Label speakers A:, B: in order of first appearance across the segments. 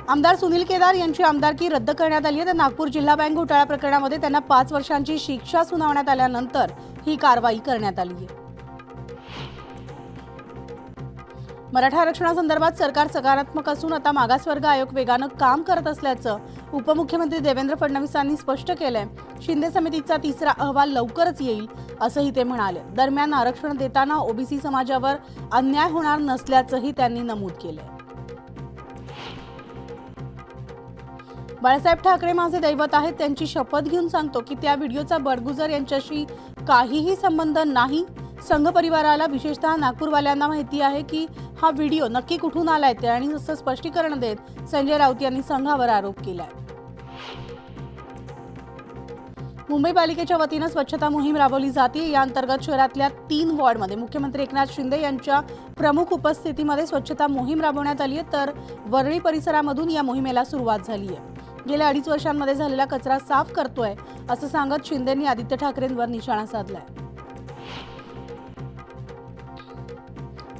A: आमदार सुनील केदार यांची आमदारकी रद्द करण्यात आली आहे। तर नागपूर जिल्हा बँक घोटाळा प्रकरणामध्ये त्यांना 5 वर्षांची शिक्षा सुनावण्यात आल्यानंतर ही कारवाई करण्यात आली आहे। मराठा आरक्षणासंदर्भात सरकार सकारात्मक असून आता मागासवर्ग आयोग वेगानं काम करत असल्याचं उपमुख्यमंत्री देवेंद्र फडणवीस यांनी स्पष्ट केलंय। शिंदे समितीचा तिसरा अहवाल लवकरच येईल असंही ते म्हणाले। दरम्यान आरक्षण देताना ओबीसी समाजावर अन्याय होणार नसल्याचंही त्यांनी नमूद केलंय। बाळासाहेब ठाकरे माझे दैवत आहेत, त्यांची शपथ घेऊन सांगतो की त्या व्हिडिओचा बडगुजर यांच्याशी काहीही संबंध नाही। संघ परिवाराला विशेषतः नागपूरवाल्यांना माहिती आहे की हा व्हिडिओ नक्की कुठून आलाय ते, आणि असं स्पष्टीकरण देत संजय राऊत यांनी संघावर आरोप केलाय। मुंबई पालिकेच्या वतीनं स्वच्छता मोहीम राबवली जाते। या अंतर्गत शहरातल्या 3 वॉर्डमध्ये मुख्यमंत्री एकनाथ शिंदे यांच्या प्रमुख उपस्थितीमध्ये स्वच्छता मोहीम राबवण्यात आली आहे। तर वरळी परिसरामधून या मोहिमेला सुरुवात झाली आहे। गेल्या 2.5 वर्षांमध्ये झालेला कचरा साफ करतोय असं सांगत शिंदेंनी आदित्य ठाकरेंवर निशाणा साधलाय।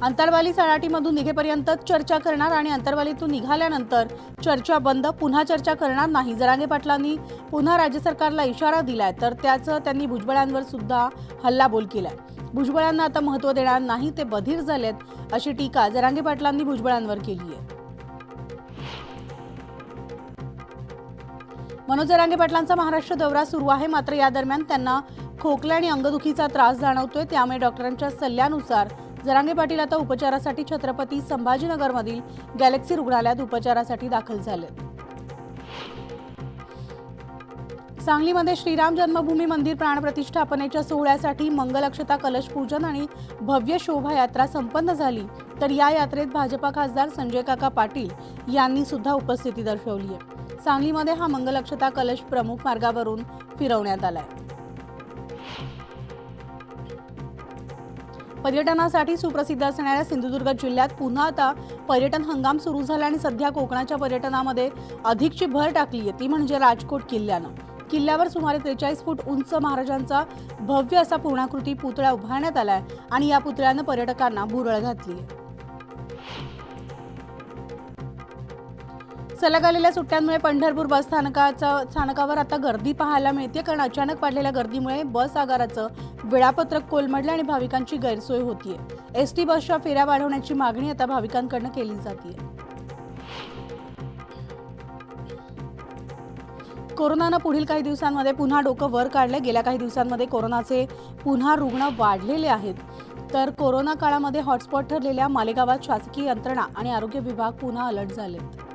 A: अंतरवाली सराटीमधून निघेपर्यंत चर्चा करणार आणि अंतरवालीतून निघाल्यानंतर चर्चा बंद, पुन्हा चर्चा करणार नाही। जरांगे पाटलांनी पुन्हा राज्य सरकारला इशारा दिलाय, तर त्याचं त्यांनी भुजबळांवर सुद्धा हल्लाबोल केलाय। भुजबळांना आता महत्त्व देणार नाही, ते बधीर झालेत अशी टीका जरांगे पाटलांनी भुजबळांवर केली आहे। मनोज जरांगे पाटलांचा महाराष्ट्र दौरा सुरू आहे, मात्र या दरम्यान त्यांना खोकला आणि अंगदुखीचा त्रास जाणवतोय। त्यामुळे डॉक्टरांच्या सल्ल्यानुसार जरांगे पाटील आता उपचारासाठी छत्रपती संभाजीनगरमधील गॅलेक्सी रुग्णालयात उपचारासाठी दाखल झाले। सांगलीमध्ये श्रीराम जन्मभूमी मंदिर प्राणप्रतिष्ठापनेच्या सोहळ्यासाठी मंगलक्षता कलश पूजन आणि भव्य शोभायात्रा संपन्न झाली। तर या यात्रेत भाजपा खासदार संजय काका पाटील यांनी सुद्धा उपस्थिती दर्शवली आहे। सांगलीमध्ये हा मंगलक्षता कलश प्रमुख मार्गावरून फिरवण्यात आलाय। पर्यटनासाठी सुप्रसिद्ध असणाऱ्या सिंधुदुर्ग जिल्ह्यात पुन्हा आता पर्यटन हंगाम सुरू झाला आणि सध्या कोकणाच्या पर्यटनामध्ये अधिकची भर टाकली आहे, ती म्हणजे राजकोट किल्ल्यानं। किल्ल्यावर सुमारे 43 फूट उंच महाराजांचा भव्य असा पूर्णाकृती पुतळा उभारण्यात आलाय आणि या पुतळ्यानं पर्यटकांना भुरळ घातली आहे। सलग आलेल्या सुट्ट्यांमुळे पंढरपूर बस स्थानकावर आता गर्दी पाहायला मिळते, कारण अचानक वाढलेल्या गर्दीमुळे बस आगाराचं वेळापत्रक कोलमडलं आणि भाविकांची गैरसोय होतीये। एसटी बसच्या फेऱ्या वाढवण्याची मागणी आता भाविकांकडून केली जाते। कोरोनानं पुढील काही दिवसांमध्ये पुन्हा डोकं वर काढलं। गेल्या काही दिवसांमध्ये कोरोनाचे पुन्हा रुग्ण वाढलेले आहेत। तर कोरोना काळामध्ये हॉटस्पॉट ठरलेल्या मालेगावात शासकीय यंत्रणा आणि आरोग्य विभाग पुन्हा अलर्ट झालेत।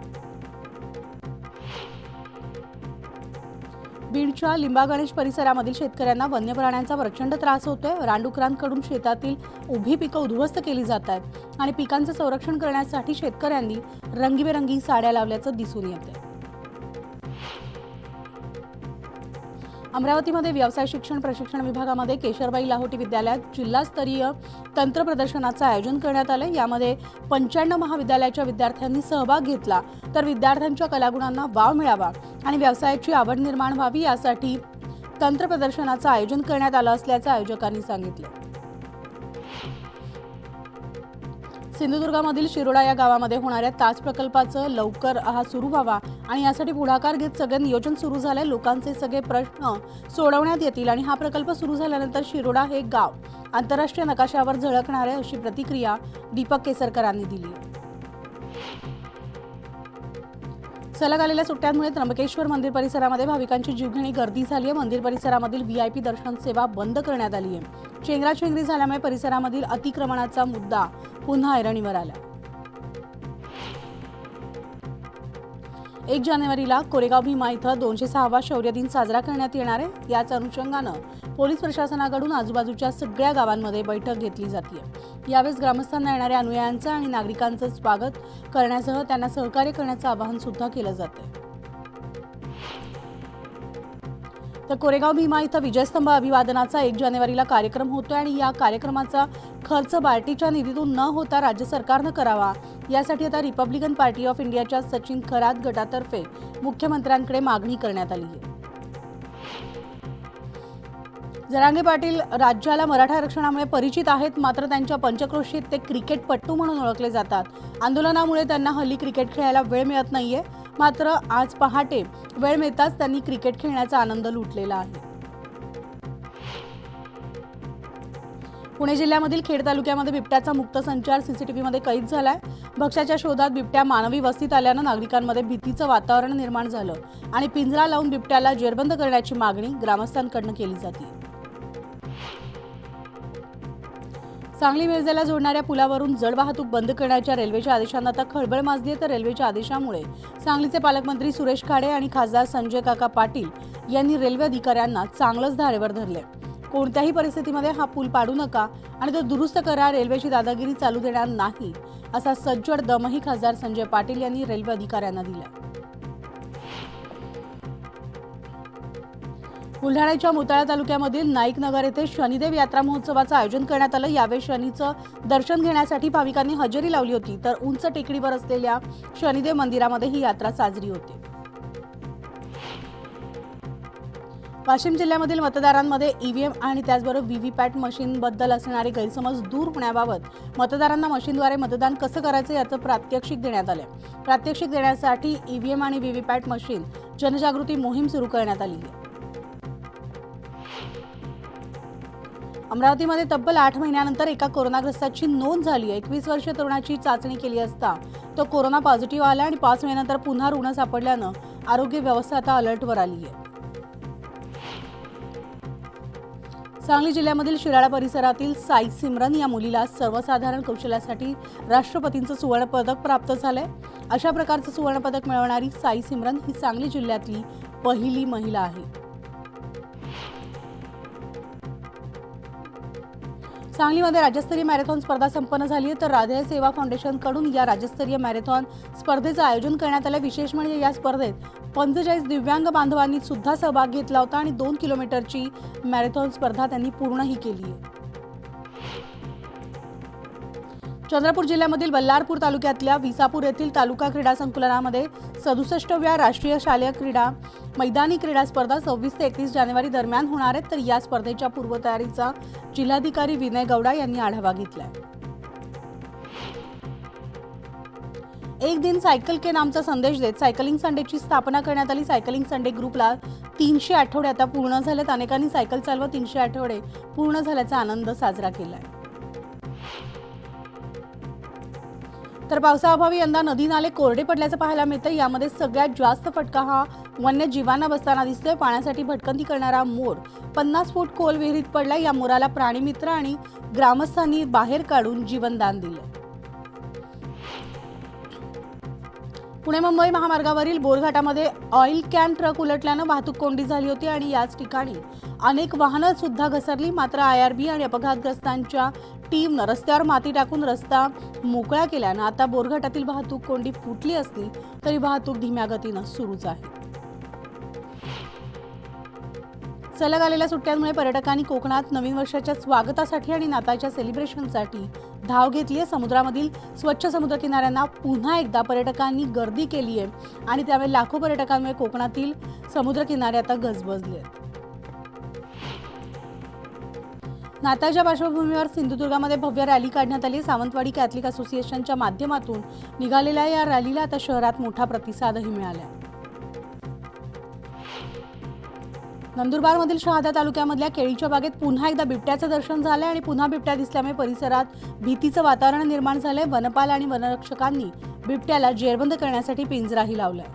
A: बीडच्या लिंबा गणेश परिसरामधील शेतकऱ्यांना वन्य प्राण्यांचा प्रचंड त्रास होतोय। रानडुकरांकडून शेतातील उभी पिकं उद्ध्वस्त केली जात आहेत आणि पिकांचं संरक्षण करण्यासाठी शेतकऱ्यांनी रंगीबेरंगी साड्या लावल्याचं दिसून येतंय। अमरावतीमध्ये व्यवसाय शिक्षण प्रशिक्षण विभागामध्ये केशरबाई लाहोटी विद्यालयात जिल्हास्तरीय तंत्र प्रदर्शनाचं आयोजन करण्यात आलं। यामध्ये 95 महाविद्यालयाच्या विद्यार्थ्यांनी सहभाग घेतला। तर विद्यार्थ्यांच्या कलागुणांना वाव मिळावा आणि व्यवसायाची आवड निर्माण व्हावी यासाठी तंत्र प्रदर्शनाचं आयोजन करण्यात आलं असल्याचं आयोजकांनी सांगितलं। सिंधुदुर्गामधील शिरोडा या गावामध्ये होणाऱ्या ताज प्रकल्पाचं लवकर सुरू व्हावा आणि यासाठी पुढाकार घेत सगळे नियोजन सुरू झाले। लोकांचे सगळे प्रश्न सोडवण्यात येतील आणि हा प्रकल्प सुरू झाल्यानंतर शिरोडा हे गाव आंतरराष्ट्रीय नकाशावर झळकणार आहे, अशी प्रतिक्रिया दीपक केसरकरांनी दिली। सलग आलेल्या सुट्ट्यांमुळे त्र्यंबकेश्वर मंदिर परिसरामध्ये भाविकांची जीवघेणी गर्दी झाली आहे। मंदिर परिसरामधील व्हीआयपी दर्शन सेवा बंद करण्यात आली आहे। चेंगराचेंगरी झाल्यामुळे परिसरामधील अतिक्रमणाचा मुद्दा पुन्हा ऐरणीवर आला। 1 जानेवारीला कोरेगाव भीमा इथं 206वा शौर्य दिन साजरा करण्यात येणार आहे। याच अनुषंगानं पोलीस प्रशासनाकडून आजूबाजूच्या सगळ्या गावांमध्ये बैठक घेतली जाते। यावेळेस ग्रामस्थांना येणाऱ्या अनुयायांचं आणि नागरिकांचं स्वागत करण्यासह त्यांना सहकार्य करण्याचं आवाहन सुद्धा केलं जाते। तर कोरेगाव भीमा इथं विजयस्तंभ अभिवादनाचा 1 जानेवारीला कार्यक्रम होतोय आणि या कार्यक्रमाचा खर्च बार्टीच्या निधीतून न होता राज्य सरकारनं करावा, यासाठी आता रिपब्लिकन पार्टी ऑफ इंडियाच्या सचिन खरात गटातर्फे मुख्यमंत्र्यांकडे मागणी करण्यात आली आहे। जरांगे पाटील राज्याला मराठा आरक्षणामुळे परिचित आहेत, मात्र त्यांच्या पंचक्रोशीत ते क्रिकेटपटू म्हणून ओळखले जातात। आंदोलनामुळे त्यांना हल्ली क्रिकेट खेळायला वेळ मिळत नाहीये। मात्र आज पहाटे वेळ मिळताच त्यांनी क्रिकेट खेळण्याचा आनंद लुटलेला आहे. पुणे जिल्ह्यामधील खेड तालुक्यामध्ये बिबट्याचा मुक्त संचार सीसीटीव्हीमध्ये कैद झालाय. भक्ष्याच्या शोधात बिबट्या मानवी वस्तीत आल्यानं नागरिकांमध्ये भीतीचं वातावरण निर्माण झालं आणि पिंजरा लावून बिबट्याला जेरबंद करण्याची मागणी ग्रामस्थांकडून केली जाते. सांगली मिरजेला जोडणाऱ्या पुलावरून जड वाहतूक बंद करण्याच्या रेल्वेच्या आदेशांना आता खळबळ माजली आहे. तर रेल्वेच्या आदेशामुळे सांगलीचे पालकमंत्री सुरेश खाडे आणि खासदार संजय काका पाटील यांनी रेल्वे अधिकाऱ्यांना चांगलंच धारेवर धरले. कोणत्याही परिस्थितीमध्ये हा पूल पाडू नका आणि तो दुरुस्त करा, रेल्वेची दादागिरी चालू देणार नाही, असा सज्जड दमही खासदार संजय पाटील यांनी रेल्वे अधिकाऱ्यांना दिला. बुलढाण्याच्या मोताळा तालुक्यामधील नाईक नगर येथे शनिदेव यात्रा महोत्सवाचं आयोजन करण्यात आलं. यावेळी शनीचं दर्शन घेण्यासाठी भाविकांनी हजेरी लावली होती. तर उंच टेकडीवर असलेल्या शनिदेव मंदिरामध्ये ही यात्रा साजरी होते. वाशिम जिल्ह्यामधील मतदारांमध्ये ईव्हीएम आणि त्याचबरोबर व्हीव्हीपॅट मशीनबद्दल असणारे गैरसमज दूर होण्याबाबत मतदारांना मशीनद्वारे मतदान कसं करायचं याचं प्रात्यक्षिक देण्यात आलं. प्रात्यक्षिक देण्यासाठी ईव्हीएम आणि व्हीव्हीपॅट मशीन जनजागृती मोहीम सुरू करण्यात आली आहे. अमरावतीमध्ये तब्बल 8 महिन्यानंतर एका कोरोनाग्रस्ताची नोंद झाली आहे. 21 वर्षीय तरुणाची चाचणी केली असता तो कोरोना पॉझिटिव्ह आला आणि 5 महिन्यानंतर पुन्हा रुग्ण सापडल्यानं आरोग्य व्यवस्था आता अलर्टवर आली आहे. सांगली जिल्ह्यामधील शिराळा परिसरातील साई सिमरन या मुलीला सर्वसाधारण कौशल्यासाठी राष्ट्रपतींचं सुवर्ण पदक प्राप्त झालंय. अशा प्रकारचं सुवर्ण पदक मिळवणारी साई सिमरन ही सांगली जिल्ह्यातली पहिली महिला आहे. सांगलीमध्ये राज्यस्तरीय मॅरेथॉन स्पर्धा संपन्न झाली आहे. तर राधेय सेवा फाउंडेशन कडून या राज्यस्तरीय मॅरेथॉन स्पर्धेचं आयोजन करण्यात आलं. विशेष म्हणजे या स्पर्धेत 45 दिव्यांग बांधवांनी सुद्धा सहभाग घेतला होता आणि 2 किलोमीटरची मॅरेथॉन स्पर्धा त्यांनी पूर्णही केली आहे. चंद्रपूर जिल्ह्यामधील बल्लारपूर तालुक्यातल्या विसापूर येथील तालुका क्रीडा संकुलामध्ये 67व्या राष्ट्रीय शालेय क्रीडा मैदानी क्रीडा स्पर्धा 26 ते 31 जानेवारी दरम्यान होणार आहेत. तर या स्पर्धेच्या पूर्वतयारीचा जिल्हाधिकारी विनय गौडा यांनी आढावा घेतलाय. एक दिन सायकल के नामचा संदेश देत सायकलिंग संडेची स्थापना करण्यात आली. सायकलिंग संडे ग्रुपला 300 आठवडे आता पूर्ण झालेत. अनेकांनी सायकल चालवत 300 आठवडे पूर्ण झाल्याचा आनंद साजरा केलाय. तर पावसाअभावी यंदा नदी नाले कोरडे पडल्याचं पाहायला मिळतं. यामध्ये सगळ्यात जास्त फटका हा वन्यजीवांना बसताना दिसतोय. पाण्यासाठी भटकंती करणारा मोर 50 फूट खोल विहिरीत पडला. या मोराला प्राणीमित्र आणि ग्रामस्थांनी बाहेर काढून जीवनदान दिलं. पुणे मुंबई महामार्गावरील बोरघाटामध्ये ऑइल कॅन ट्रक उलटल्यानं वाहतूक कोंडी झाली होती आणि याच ठिकाणी अनेक वाहनं सुद्धा घसरली. मात्र आयआरबी आणि अपघातग्रस्तांच्या टीमनं रस्त्यावर माती टाकून रस्ता मोकळा केल्यानं आता बोरघाटातील वाहतूक कोंडी फुटली असली तरी वाहतूक धीम्या गतीनं सुरूच आहे. सलग आलेल्या सुट्ट्यांमुळे पर्यटकांनी कोकणात नवीन वर्षाच्या स्वागतासाठी आणि नाताळच्या सेलिब्रेशनसाठी धाव घेतली आहे. समुद्रामधील स्वच्छ समुद्र किनाऱ्यांना पुन्हा एकदा पर्यटकांनी गर्दी केली आहे आणि त्यामुळे लाखो पर्यटकांमुळे कोकणातील समुद्र किनारे आता गजबजले आहेत. नाताळच्या पार्श्वभूमीवर सिंधुदुर्गामध्ये भव्य रॅली काढण्यात आली. सावंतवाडी कॅथलिक असोसिएशनच्या माध्यमातून निघालेल्या या रॅलीला आता शहरात मोठा प्रतिसादही मिळाला. नंदुरबारमधील शहादा तालुक्यामधल्या केळीच्या बागेत पुन्हा एकदा बिबट्याचं दर्शन झालंय आणि पुन्हा बिबट्या दिसल्यामुळे परिसरात भीतीचं वातावरण निर्माण झालंय. वनपाल आणि वनरक्षकांनी बिबट्याला जेरबंद करण्यासाठी पिंजराही लावलाय.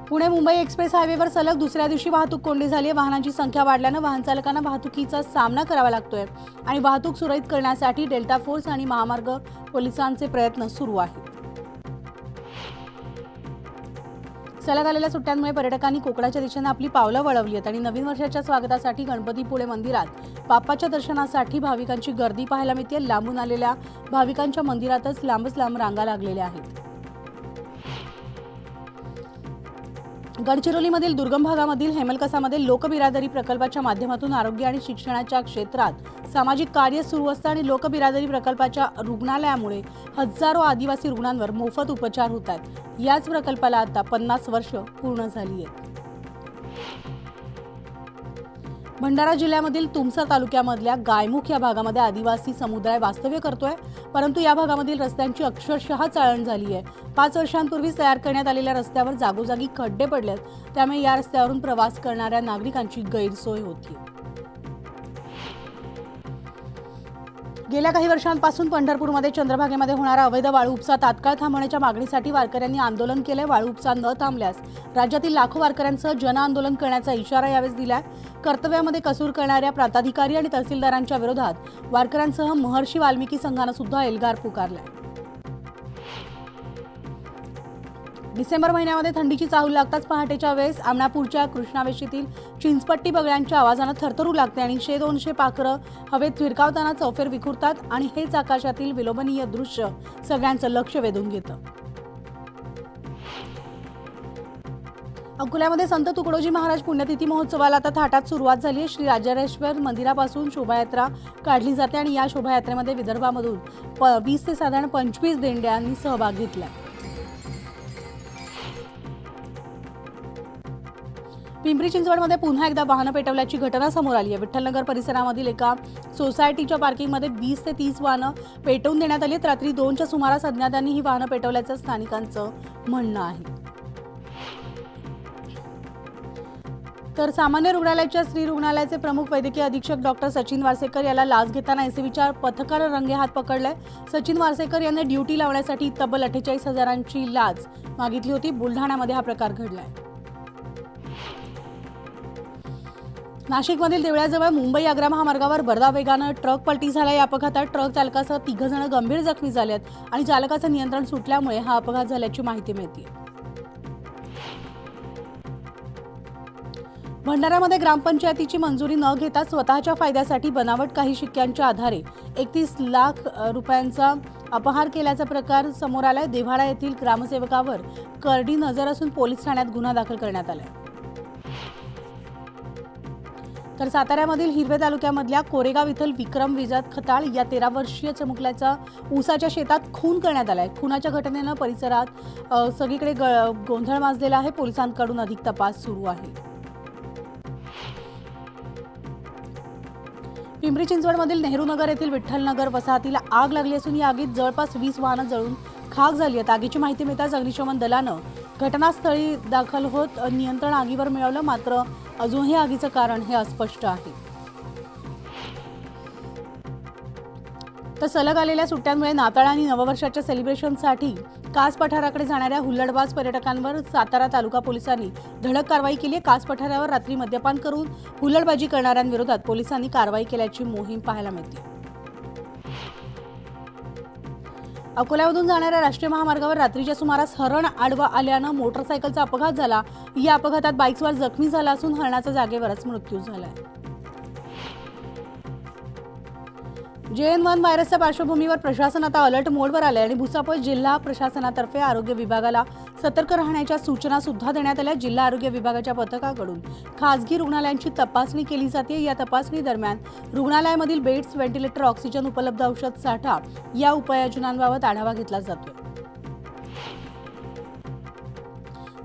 A: पुणे मुंबई एक्सप्रेस हायवेवर सलग दुसऱ्या दिवशी वाहतूक कोंडी झाली आहे. वाहनांची संख्या वाढल्यानं वाहन चालकांना वाहतुकीचा सामना करावा लागतोय आणि वाहतूक सुरळीत करण्यासाठी डेल्टा फोर्स आणि महामार्ग पोलिसांचे प्रयत्न सुरू आहेत. सलग आलेल्या सुट्ट्यांमुळे पर्यटकांनी कोकणाच्या दिशेने आपली पावलं वळवली आहेत आणि नवीन वर्षाच्या स्वागतासाठी गणपतीपुळे मंदिरात बाप्पाच्या दर्शनासाठी भाविकांची गर्दी पाहायला मिळते. लांबून आलेल्या भाविकांच्या मंदिरातच लांबच लांब रांगा लागलेल्या आहेत. गडचिरोलीमधील दुर्गम भागामधील हेमलकसामध्ये लोकबिरादरी प्रकल्पाच्या माध्यमातून आरोग्य आणि शिक्षणाच्या क्षेत्रात सामाजिक कार्य सुरू असतं आणि लोकबिरादरी प्रकल्पाच्या रुग्णालयामुळे हजारो आदिवासी रुग्णांवर मोफत उपचार होत आहेत. याच प्रकल्पाला आता 50 वर्ष पूर्ण झाली आहेत. भंडारा जिल्ह्यामधील तुमसर तालुक्यामधल्या गायमुख या भागामध्ये आदिवासी समुदाय वास्तव्य करतोय, परंतु या भागामधील रस्त्यांची अक्षरशः चाळण झाली आहे। 5 वर्षांपूर्वी तयार करण्यात आलेल्या रस्त्यावर जागोजागी खड्डे पडलेत, त्यामुळे या रस्त्यावरून प्रवास करणाऱ्या नागरिकांची गैरसोय होती। गेल्या काही वर्षांपासून पंढरपूरमध्ये चंद्रभागेमध्ये होणारा अवैध वाळू उपसा तात्काळ थांबवण्याच्या मागणीसाठी वारकऱ्यांनी आंदोलन केले। वाळू उपसा न थांबल्यास राज्यातील लाखो वारकऱ्यांसह जन आंदोलन करण्याचा इशारा यावेळी दिलाय। कर्तव्यामध्ये कसूर करणाऱ्या प्राधिकारी आणि तहसीलदारांच्या विरोधात वारकऱ्यांसह महर्षी वाल्मिकी संघानं सुद्धा एल्गार पुकारलाय। डिसेंबर महिन्यामध्ये थंडीची चाहूल लागताच पहाटेच्या वेळेस आमणापूरच्या कृष्णावेशीतील चिंचपट्टी बगळ्यांच्या आवाजानं थरथरू लागते आणि 100-200 पाखरं हवेत फिरकावताना चौफेर विखुरतात आणि हेच आकाशातील विलोभनीय दृश्य सगळ्यांचं लक्ष वेधून घेतं। अकोल्यामध्ये संत तुकडोजी महाराज पुण्यतिथी महोत्सवाला आता थाटात सुरुवात झाली आहे। श्री राजारामेश्वर मंदिरापासून शोभायात्रा काढली जाते आणि या शोभायात्रेमध्ये विदर्भामधून 20 ते साधारण 25 दिंड्यांनी सहभाग घेतला। पिंपरी चिंचवडमध्ये पुन्हा एकदा वाहनं पेटवल्याची घटना समोर आली आहे। विठ्ठलनगर परिसरामधील एका सोसायटीच्या पार्किंगमध्ये 20 ते 30 वाहनं पेटवून देण्यात आली। रात्री 2च्या सुमारास अज्ञातांनी ही वाहनं पेटवल्याचं स्थानिकांचं म्हणणं आहे। तर सामान्य रुग्णालयाच्या स्त्री रुग्णालयाचे प्रमुख वैद्यकीय अधीक्षक डॉक्टर सचिन वारसेकर याला लाच घेताना एसीबीच्या पथकानं रंगेहात पकडलंय। सचिन वारसेकर यांनी ड्युटी लावण्यासाठी तब्बल 48,000ची लाच मागितली होती। बुलढाण्यामध्ये हा प्रकार घडलाय। नाशिकमधील देवळाजवळ मुंबई आग्रा महामार्गावर भरधाव वेगानं ट्रक पलटी झाला। या अपघातात ट्रक चालकासह 3 जण गंभीर जखमी झालेत आणि चालकाचं नियंत्रण सुटल्यामुळे हा अपघात झाल्याची माहिती मिळते। भंडाऱ्यामध्ये ग्रामपंचायतीची मंजुरी न घेता स्वतःच्या फायद्यासाठी बनावट काही शिक्क्यांच्या आधारे 31 लाख रुपयांचा अपहार केल्याचा प्रकार समोर आलाय। देव्हाडा येथील ग्रामसेवकावर करडी नजर असून पोलीस ठाण्यात गुन्हा दाखल करण्यात आलाय। तर साताऱ्यामधील हिरवे तालुक्यामधल्या कोरेगाव इथल विक्रम विजात खताळ या 13 वर्षीय चिमुकल्याचा ऊसाच्या शेतात खून करण्यात आलाय। खुनाच्या घटनेनं परिसरात सगळीकडे गोंधळ माजलेला आहे। पोलिसांकडून अधिक तपास सुरू आहे। पिंपरी चिंचवडमधील नेहरू नगर येथील विठ्ठलनगर वसाहतीला आग लागली असून या आगीत जवळपास 20 वाहनं जळून खाक झाली आहेत। आगीची माहिती मिळताच अग्निशमन दलानं घटनास्थळी दाखल होत नियंत्रण आगीवर मिळवलं, मात्र अजूनही आगीचं कारण हे अस्पष्ट आहे। तर सलग आलेल्या सुट्ट्यांमुळे नाताळ आणि नववर्षाच्या सेलिब्रेशनसाठी कास पठाराकडे जाणाऱ्या हुल्लडबाज पर्यटकांवर सातारा तालुका पोलिसांनी धडक कारवाई केली आहे। कास पठारावर रात्री मद्यपान करून हुल्लडबाजी करणाऱ्यांविरोधात पोलिसांनी कारवाई केल्याची मोहीम पाहायला मिळते। अकोल्यामधून जाणाऱ्या राष्ट्रीय महामार्गावर रात्रीच्या सुमारास हरण आडवा आल्यानं मोटरसायकलचा अपघात झाला। या अपघातात बाईकस्वार जखमी झाला असून हरणाचा जागेवरच मृत्यू झालाय। JN1 व्हायरसच्या पार्श्वभूमीवर प्रशासन आता अलर्ट मोडवर आले आणि भुसावळ जिल्हा प्रशासनातर्फे आरोग्य विभागाला सतर्क राहण्याच्या सूचना सुद्धा देण्यात आल्या। जिल्हा आरोग्य विभागाच्या पथकाकडून खासगी रुग्णालयांची तपासणी केली जाते। या तपासणी दरम्यान रुग्णालयामधील बेड्स, व्हेंटिलेटर, ऑक्सिजन, उपलब्ध औषध साठा या उपाययोजनांबाबत आढावा घेतला जातो।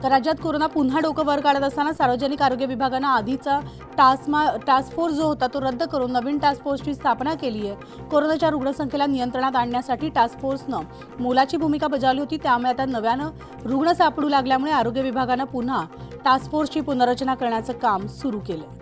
A: तर राज्यात कोरोना पुन्हा डोकं वर काढत असताना सार्वजनिक आरोग्य विभागानं आधीचा टास्क फोर्स जो होता तो रद्द करून नवीन टास्क फोर्सची स्थापना केली आहे। कोरोनाच्या रुग्णसंख्येला नियंत्रणात आणण्यासाठी टास्क फोर्सनं मोलाची भूमिका बजावली होती, त्यामुळे आता नव्यानं रुग्ण सापडू लागल्यामुळे आरोग्य विभागानं पुन्हा टास्क फोर्सची पुनर्रचना करण्याचं काम सुरू केलं।